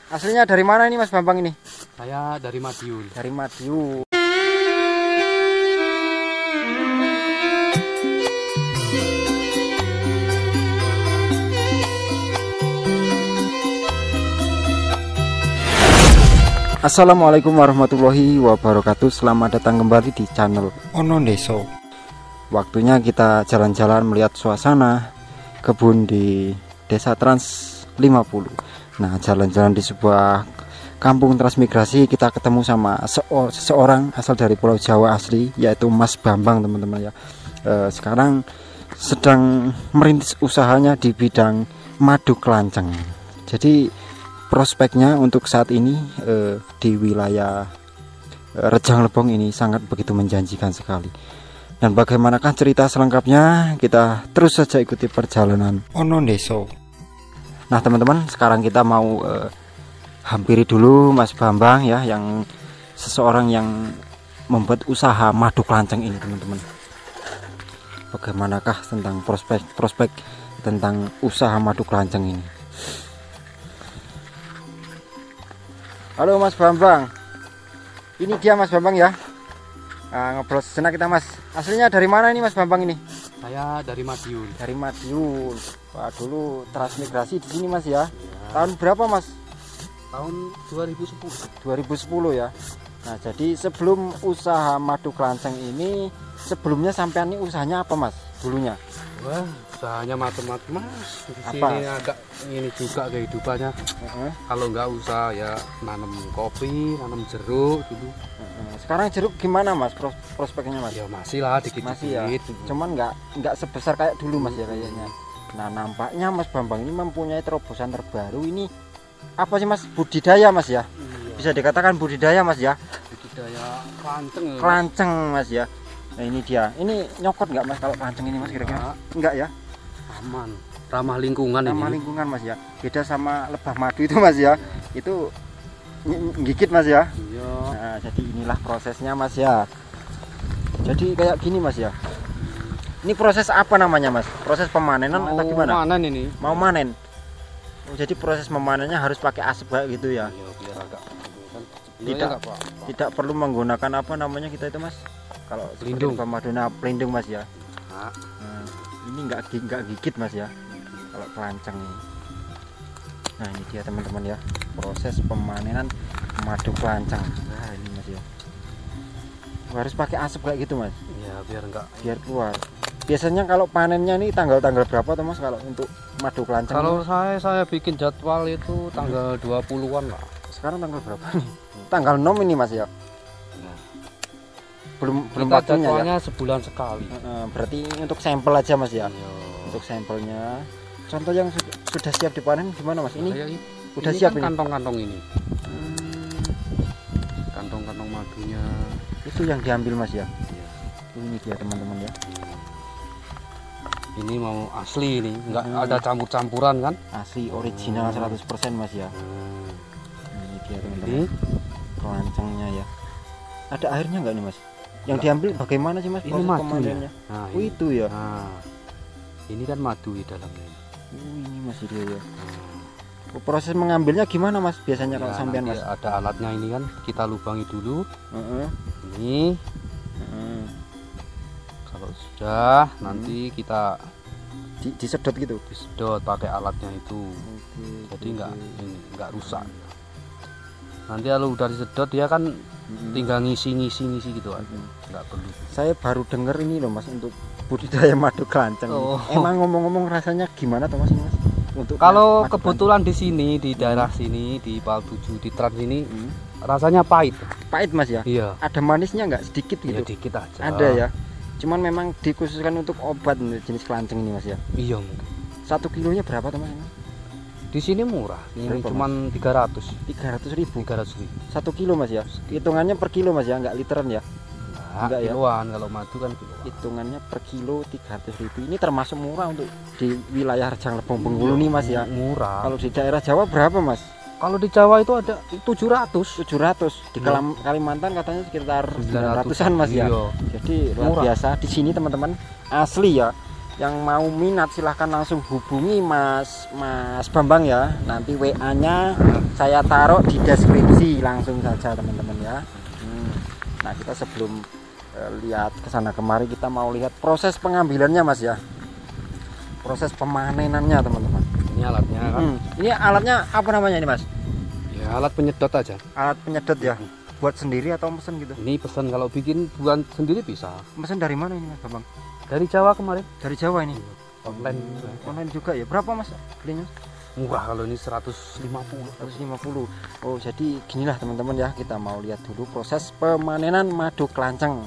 Aslinya dari mana ini Mas Bambang ini? Saya dari Madiun. Dari Madiun. Assalamualaikum warahmatullahi wabarakatuh. Selamat datang kembali di channel Ono Ndeso. Waktunya kita jalan-jalan melihat suasana kebun di Desa Trans 50. Nah, jalan-jalan di sebuah kampung transmigrasi, kita ketemu sama seseorang asal dari Pulau Jawa asli, yaitu Mas Bambang, teman-teman ya. Sekarang sedang merintis usahanya di bidang madu kelanceng. Jadi prospeknya untuk saat ini di wilayah Rejang Lebong ini sangat begitu menjanjikan sekali. Dan bagaimanakah cerita selengkapnya, kita terus saja ikuti perjalanan Ono Ndeso. Nah teman-teman, sekarang kita mau hampiri dulu Mas Bambang ya, yang seseorang yang membuat usaha madu kelanceng ini, teman-teman. Bagaimanakah tentang prospek tentang usaha madu kelanceng ini? Halo Mas Bambang, ini dia Mas Bambang ya. Ngobrol sejenak kita Mas. Aslinya dari mana ini Mas Bambang ini? Saya dari Madiun. Dari Madiun. Wah, dulu transmigrasi di sini Mas ya. Tahun berapa Mas? Tahun 2010. 2010 ya. Nah, jadi sebelum usaha madu kelanceng ini, sebelumnya sampean ini usahanya apa Mas dulunya? Wah, usahanya macam-macam Mas. Di Apa? sini agak ini juga kehidupannya. Kalau nggak usaha ya nanam kopi, nanam jeruk dulu. Sekarang jeruk gimana Mas prospeknya Mas? Ya masih lah dikit-dikit. Masih ya. Cuman nggak sebesar kayak dulu Mas ya kayaknya. Nah, nampaknya Mas Bambang ini mempunyai terobosan terbaru. Ini apa sih Mas? Budidaya Mas ya? Iya. Bisa dikatakan budidaya Mas ya? Budidaya kelanceng. Kelanceng Mas ya. Nah, ini dia. Ini nyokot nggak Mas kalau kelanceng ini Mas kira-kira? Enggak ya? Aman. Ramah lingkungan ini. Ramah lingkungan Mas ya. Beda sama lebah madu itu Mas ya. Itu gigit Mas ya. Iya. Nah, jadi inilah prosesnya Mas ya. Jadi kayak gini Mas ya. Ini proses apa namanya Mas? Proses pemanenan atau gimana? Mau panen ini. Mau manen. Oh, jadi proses memanennya harus pakai asap kayak gitu ya. Iya, biar agak Tidak perlu menggunakan apa namanya kita itu Mas? Kalau pelindung. Pemadona pelindung Mas ya. Nah, Ini nggak gigit Mas ya. Kalau kelanceng ini. Nah, ini dia teman-teman ya. Proses pemanenan madu kelanceng. Nah, ini Mas ya. Harus pakai asap kayak gitu Mas. ya Biar keluar. Biasanya kalau panennya ini tanggal-tanggal berapa tuh Mas kalau untuk madu kelanceng? Kalau saya bikin jadwal itu tanggal 20-an lah. Sekarang tanggal berapa nih? Tanggal 6 ini Mas ya. Belum Kita waktunya jadwalnya ya. sebulan sekali. Berarti untuk sampel aja Mas ya. Iya. Untuk sampelnya. Contoh yang sudah siap dipanen gimana Mas? Ini udah ini siap kan ini. kantong-kantong ini. Kantong-kantong madunya. Itu yang diambil Mas ya. Iya. Ini dia teman-teman ya. Ini mau asli ini, nggak ada campur-campuran kan? Asli original 100% Mas ya. Ini dia teman-teman. Kelancengnya ya. Ada airnya nggak nih Mas? Yang diambil bagaimana sih Mas? Ini proses madu pemanennya? Nah, Oh, itu ya. Nah, ini kan madu di dalamnya. Ini Mas dia ya. Proses mengambilnya gimana Mas biasanya kalau sampean Mas? Ada alatnya ini kan, kita lubangi dulu. Heeh. Ini kalau sudah nanti kita Disedot gitu. disedot pakai alatnya itu. Oke. Jadi nggak rusak. Nanti kalau udah disedot dia kan tinggal ngisi gitu aja. Nggak perlu. Saya baru denger ini loh Mas untuk budidaya madu kelanceng. Oh. Emang ngomong-ngomong rasanya gimana tuh Mas ini Mas? Untuk Kalau madu kebetulan di sini di daerah sini di Pal 7 di Trans ini rasanya pahit. kelanceng? Pahit Mas ya? Iya. Ada manisnya nggak sedikit Ya gitu? dikit aja. Ada ya. Cuman memang dikhususkan untuk obat jenis kelanceng ini Mas ya. Iya. 1 kilonya berapa tuh Mas? Di sini murah. Ini Berapa, cuman 300. 300.000. 300.000. 1 kilo Mas ya. Hitungannya per kilo Mas ya, nggak literan ya. Nah, Enggak ya? kiloan kalau madu kan kiloan. Hitungannya per kilo 300.000. Ini termasuk murah untuk di wilayah Rejang Lebong Bengkulu nih Mas ya. Murah. Kalau di daerah Jawa berapa Mas? Kalau di Jawa itu ada 700. 700. Di Kalimantan katanya sekitar 900-an 900-an Mas ya. Iya. Jadi luar Murah. biasa di sini teman-teman, asli ya. Yang mau minat silahkan langsung hubungi Mas Bambang ya. Nanti WA-nya saya taruh di deskripsi langsung saja teman-teman ya. Nah kita sebelum lihat kesana kemari kita mau lihat proses pengambilannya Mas ya. Proses pemanenannya teman-teman. Ini alatnya kan. Ini alatnya apa namanya ini Mas? Ya alat penyedot aja. Alat penyedot ya. Buat sendiri atau mesen gitu? Ini pesan kalau bikin bukan sendiri bisa. Mesen dari mana ini Mas Bambang? Dari Jawa kemarin. Dari Jawa ini. Online. Online juga ya. Berapa Mas belinya? Murah kalau ini 150. 150. Oh, jadi ginilah teman-teman ya. Kita mau lihat dulu proses pemanenan madu kelanceng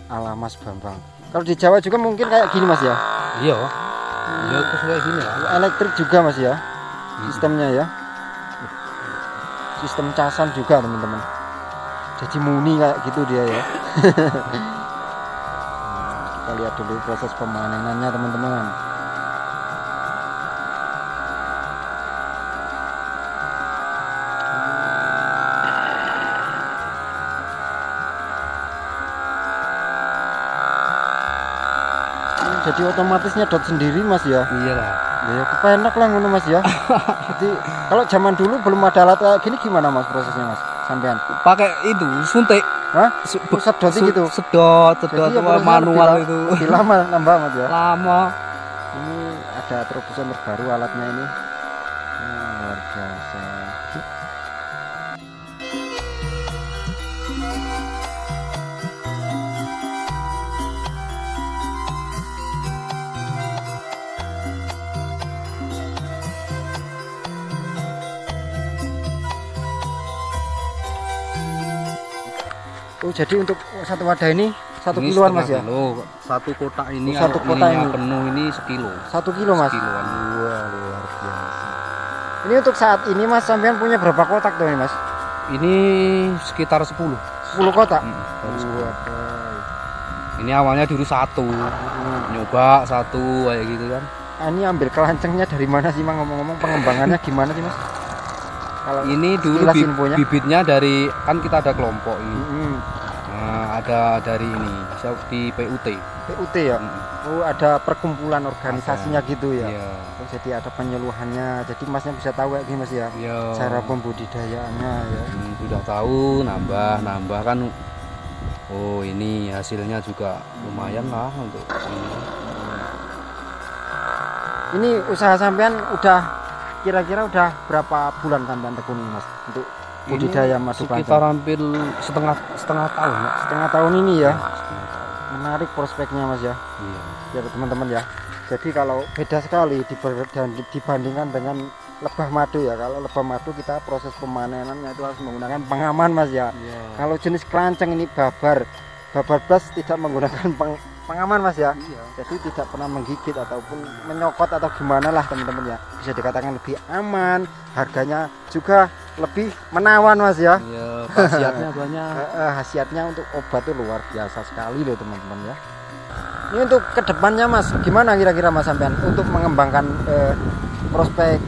ala Mas Bambang. Kalau di Jawa juga mungkin kayak gini Mas ya. Iya. Ya kayak gini ya. Elektrik juga Mas ya. Sistemnya ya. Sistem casan juga teman-teman. Jadi muni kayak gitu dia ya. Kita lihat dulu proses pemanenannya teman-teman. Jadi otomatis nyedot sendiri Mas ya. Iyalah. Ya kepenak lah ngono Mas ya. Jadi kalau zaman dulu belum ada alat kayak gini gimana Mas prosesnya Mas? Sampean Pakai itu suntik. Hah? Sedot gitu. Sedot Jadi ya manual itu. Lebih lama nambah Mas ya. Lama. Ini ada terobosan terbaru alatnya ini. Luar biasa. Oh jadi untuk satu wadah ini 1 kiloan Mas ya? Kilo. Satu kotak ini Satu kotak ini penuh ini sekilo. 1 kilo Mas? Kiloan. Wah luar biasa. Ini untuk saat ini Mas sampean punya berapa kotak tuh ini Mas? Ini sekitar 10. 10 kotak? Waduh. Ini awalnya dulu satu. Nyoba satu kayak gitu kan. Ini ambil kelancengnya dari mana sih Mang, ngomong-ngomong pengembangannya gimana sih Mas? Kalau ini dulu bibitnya dari kan kita ada kelompok ini. Nah, ada dari ini di PUT. PUT ya. Oh, ada perkumpulan organisasinya gitu ya. Iya. Oh, jadi ada penyuluhannya. Jadi Masnya bisa tahu kayak gini Mas ya. Iya. Cara pembudidayaannya ya. Sudah tahu nambah kan. Oh, ini hasilnya juga lumayan lah untuk ini. Ini usaha sampean udah kira-kira udah berapa bulan sampean tekuni Mas untuk budidaya madu kelanceng? Sekitar hampir setengah tahun ya. Setengah tahun ini ya. Setengah tahun. Menarik prospeknya Mas ya. Iya. Ya teman-teman ya. Jadi kalau beda sekali dibandingkan dengan lebah madu ya. Kalau lebah madu kita proses pemanenannya itu harus menggunakan pengaman Mas ya. Iya. Kalau jenis kelanceng ini babar plus tidak menggunakan pengaman Mas ya. Iya. Jadi tidak pernah menggigit ataupun menyokot atau gimana lah teman-teman ya. Bisa dikatakan lebih aman, harganya juga lebih menawan Mas ya. Iya, khasiatnya banyak. Khasiatnya untuk obat itu luar biasa sekali loh teman-teman ya. Ini untuk kedepannya Mas, gimana kira-kira Mas sampean untuk mengembangkan prospek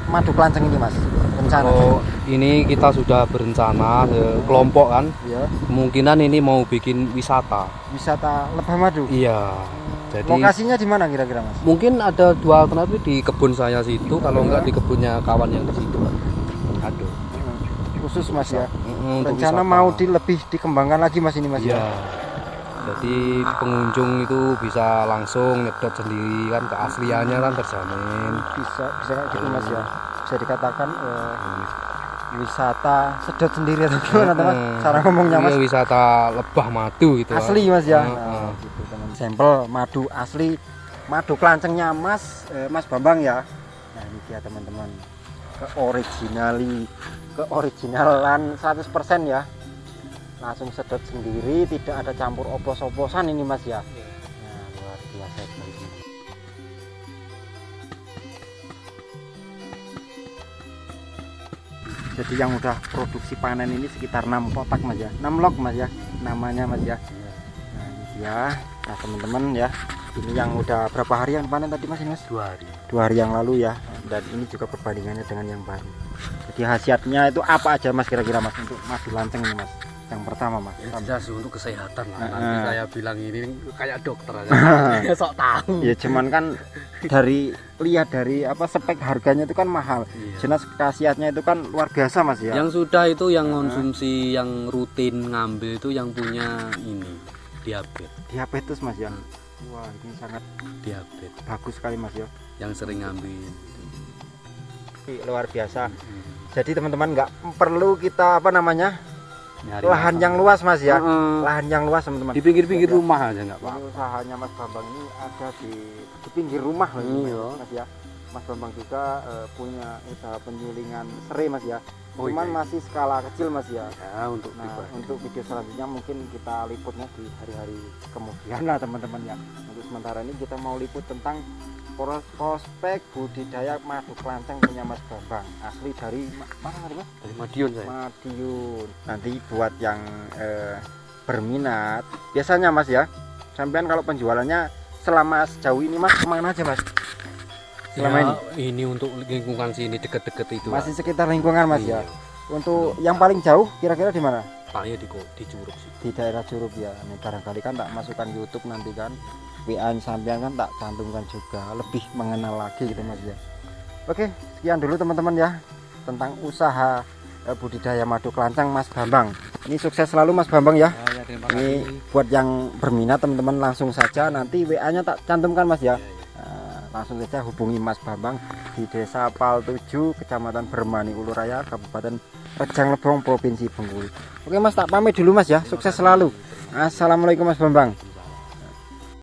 madu kelanceng ini Mas? Rencana? Oh, ini kita sudah berencana kelompok kan. Ya. Kemungkinan ini mau bikin wisata. Wisata lebah madu. Iya. Jadi lokasinya di mana kira-kira Mas? mungkin ada 2 alternatif di kebun saya situ, kalau enggak di kebunnya kawan yang di situ. Aduh. Khusus Mas ya. Rencana mau lebih dikembangkan lagi Mas ini Mas ya. Jadi pengunjung itu bisa langsung nyedot sendiri kan, keasliannya kan terjamin. Bisa kayak gitu Mas ya. Bisa dikatakan wisata sedot sendiri atau gimana Mas? Cara ngomongnya Mas. Iya, wisata lebah madu gitu. Asli Mas ya. Nah, gitu teman. Sampel madu asli, madu kelancengnya Mas Bambang ya. Nah ini dia teman-teman. Keoriginalan 100% ya. Langsung sedot sendiri, tidak ada campur oplos-oplosan ini Mas ya. Nah, luar biasa sekali. Jadi yang udah produksi panen ini sekitar 6 kotak Mas ya. 6 log Mas ya namanya Mas ya. Nah, ini dia. Nah, teman-teman ya. Ini yang udah berapa hari yang panen tadi Mas ini Mas? 2 hari. 2 hari yang lalu ya. Dan ini juga perbandingannya dengan yang baru. Jadi khasiatnya itu apa aja Mas kira-kira Mas untuk madu lanceng ini Mas? yang pertama Mas? Ya, jelas untuk kesehatan lah. Nanti saya bilang ini kayak dokter aja. Sok tahu. Ya cuman kan lihat dari apa spek harganya itu kan mahal. Iya. Jelas khasiatnya itu kan luar biasa Mas ya. Yang sudah itu yang konsumsi yang rutin ngambil itu yang punya ini diabetes. Diabetes Mas ya. Wah, ini sangat Diabetes. bagus sekali Mas ya. Yang sering ngambil. Luar biasa. Jadi teman-teman nggak perlu kita apa namanya? Nyari Lahan makan. yang luas Mas ya. Heeh. Lahan yang luas teman-teman. Di pinggir-pinggir Ya. rumah aja nggak Ini apa-apa. usahanya Mas Bambang ini ada di pinggir rumah loh ini, Iya. Mas ya. Mas Bambang juga punya usaha penyulingan serai Mas ya. Oh, Cuman iya. masih skala kecil Mas ya. Ya, untuk Nah, pribadi. untuk video selanjutnya mungkin kita liputnya di hari-hari kemudian lah teman-teman ya. Untuk sementara ini kita mau liput tentang prospek budidaya madu kelanceng punya Mas Bambang. Asli dari mana tadi Mas? Dari Madiun saya. Madiun. Nanti buat yang berminat, biasanya Mas ya, sampean kalau penjualannya selama sejauh ini Mas kemana aja Mas? Selama ini ini untuk lingkungan sini deket-deket itu. masih sekitar lingkungan Mas Iya. ya. Untuk yang paling jauh kira-kira di mana? Palingnya di Curug sih. Di daerah Curup ya. Ini barangkali kan tak masukkan YouTube nanti kan, WA sampean kan tak cantumkan juga, lebih mengenal lagi gitu Mas ya. Oke, sekian dulu teman-teman ya tentang usaha budidaya madu kelanceng Mas Bambang. Ini sukses selalu Mas Bambang ya. Ya, terima Ini kasih. buat yang berminat teman-teman langsung saja nanti WA-nya tak cantumkan Mas ya. Langsung saja hubungi Mas Bambang di Desa Pal 7, Kecamatan Bermani Uluraya, Kabupaten Rejang Lebong, Provinsi Bengkulu. Oke Mas, tak pamit dulu Mas ya. Sukses selalu. Assalamualaikum Mas Bambang.